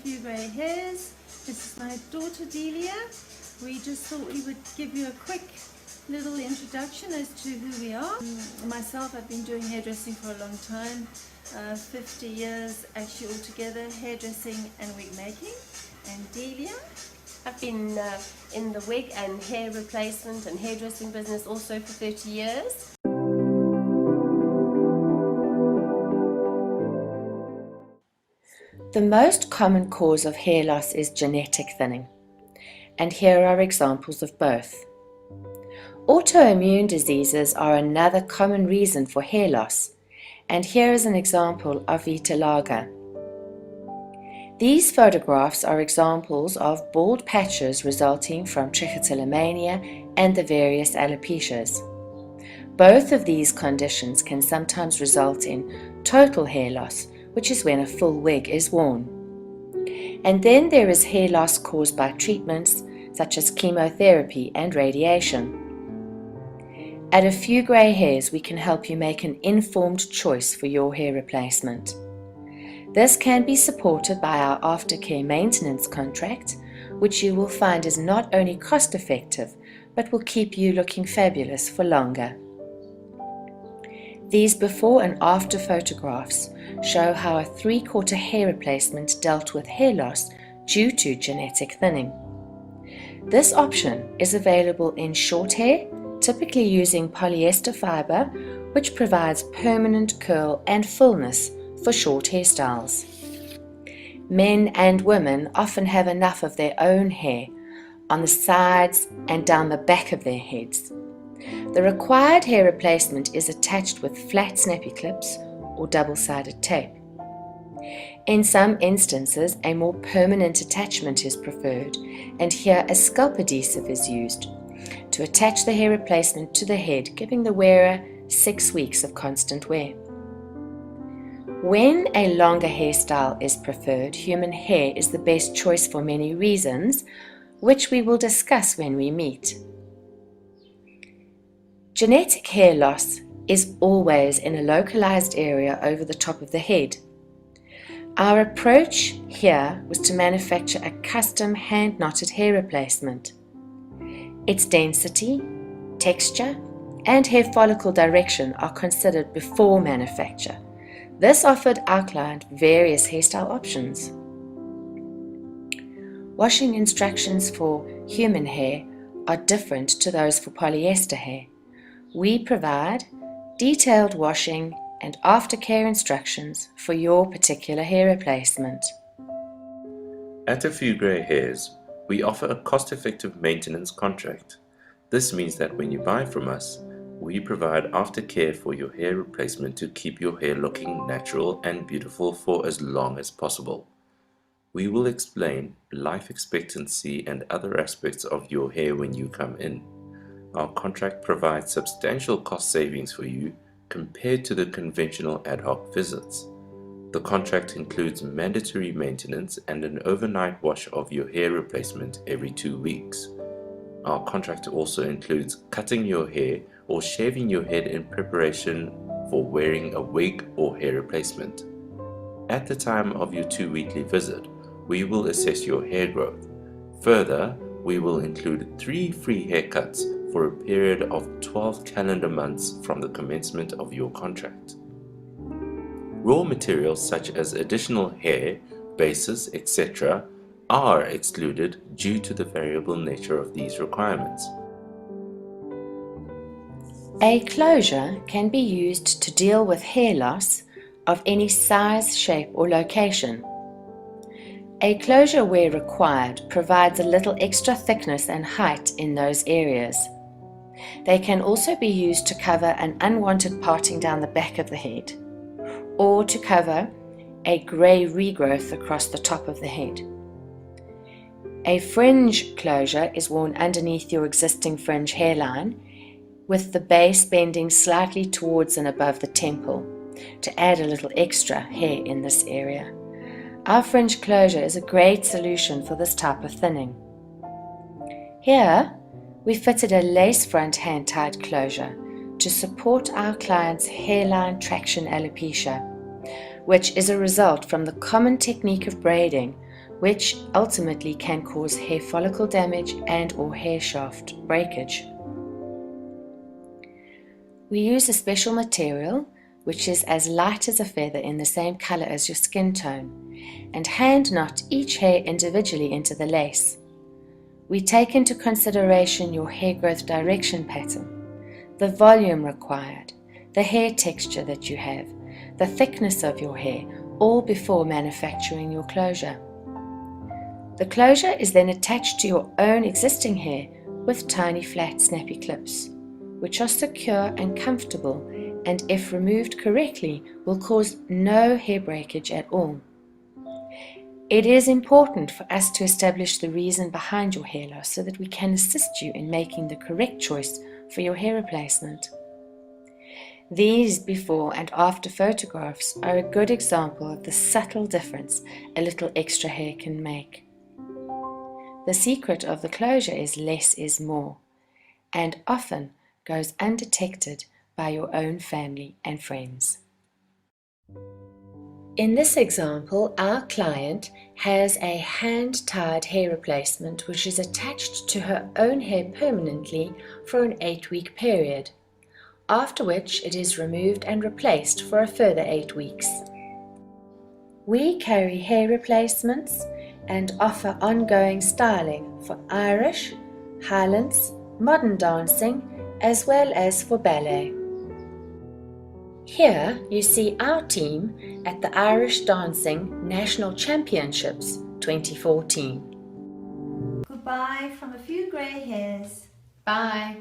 few grey hairs. This is my daughter Delia. We just thought we would give you a quick little introduction as to who we are. Myself, I've been doing hairdressing for a long time, 50 years actually altogether, hairdressing and wig making. And Delia? I've been in the wig and hair replacement and hairdressing business also for 30 years. The most common cause of hair loss is genetic thinning, and here are examples of both. Autoimmune diseases are another common reason for hair loss, and here is an example of vitiligo. These photographs are examples of bald patches resulting from trichotillomania and the various alopecias. Both of these conditions can sometimes result in total hair loss, which is when a full wig is worn. And then there is hair loss caused by treatments such as chemotherapy and radiation. At a few grey hairs, we can help you make an informed choice for your hair replacement. This can be supported by our aftercare maintenance contract, which you will find is not only cost effective, but will keep you looking fabulous for longer. These before and after photographs show how a 3/4 hair replacement dealt with hair loss due to genetic thinning. This option is available in short hair, typically using polyester fiber, which provides permanent curl and fullness for short hairstyles. Men and women often have enough of their own hair on the sides and down the back of their heads. The required hair replacement is attached with flat snappy clips or double-sided tape. In some instances, a more permanent attachment is preferred, and here a scalp adhesive is used to attach the hair replacement to the head, giving the wearer 6 weeks of constant wear. When a longer hairstyle is preferred, human hair is the best choice for many reasons, which we will discuss when we meet. Genetic hair loss is always in a localized area over the top of the head. Our approach here was to manufacture a custom hand-knotted hair replacement. Its density, texture, and hair follicle direction are considered before manufacture. This offered our client various hairstyle options. Washing instructions for human hair are different to those for polyester hair. We provide detailed washing and aftercare instructions for your particular hair replacement. At a few grey hairs, we offer a cost-effective maintenance contract. This means that when you buy from us, we provide aftercare for your hair replacement to keep your hair looking natural and beautiful for as long as possible. We will explain life expectancy and other aspects of your hair when you come in. Our contract provides substantial cost savings for you compared to the conventional ad hoc visits. The contract includes mandatory maintenance and an overnight wash of your hair replacement every 2 weeks. Our contract also includes cutting your hair or shaving your head in preparation for wearing a wig or hair replacement. At the time of your 2-weekly visit, we will assess your hair growth. Further, we will include 3 free haircuts for a period of 12 calendar months from the commencement of your contract. Raw materials such as additional hair, bases, etc. are excluded due to the variable nature of these requirements. A closure can be used to deal with hair loss of any size, shape, or location. A closure, where required, provides a little extra thickness and height in those areas. They can also be used to cover an unwanted parting down the back of the head, or to cover a grey regrowth across the top of the head. A fringe closure is worn underneath your existing fringe hairline, with the base bending slightly towards and above the temple to add a little extra hair in this area. Our fringe closure is a great solution for this type of thinning. Here, we fitted a lace front hand-tied closure to support our client's hairline traction alopecia, which is a result from the common technique of braiding, which ultimately can cause hair follicle damage and or hair shaft breakage. We use a special material which is as light as a feather in the same color as your skin tone, and hand knot each hair individually into the lace. We take into consideration your hair growth direction pattern, the volume required, the hair texture that you have, the thickness of your hair, all before manufacturing your closure. The closure is then attached to your own existing hair with tiny flat snappy clips, which are secure and comfortable, and if removed correctly will cause no hair breakage at all. It is important for us to establish the reason behind your hair loss so that we can assist you in making the correct choice for your hair replacement. These before and after photographs are a good example of the subtle difference a little extra hair can make. The secret of the closure is less is more, and often goes undetected by your own family and friends. In this example, our client has a hand-tied hair replacement which is attached to her own hair permanently for an 8-week period, after which it is removed and replaced for a further 8 weeks. We carry hair replacements and offer ongoing styling for Irish, Highlands, modern dancing, as well as for ballet. Here you see our team at the Irish Dancing National Championships 2014. Goodbye from a few grey hairs. Bye.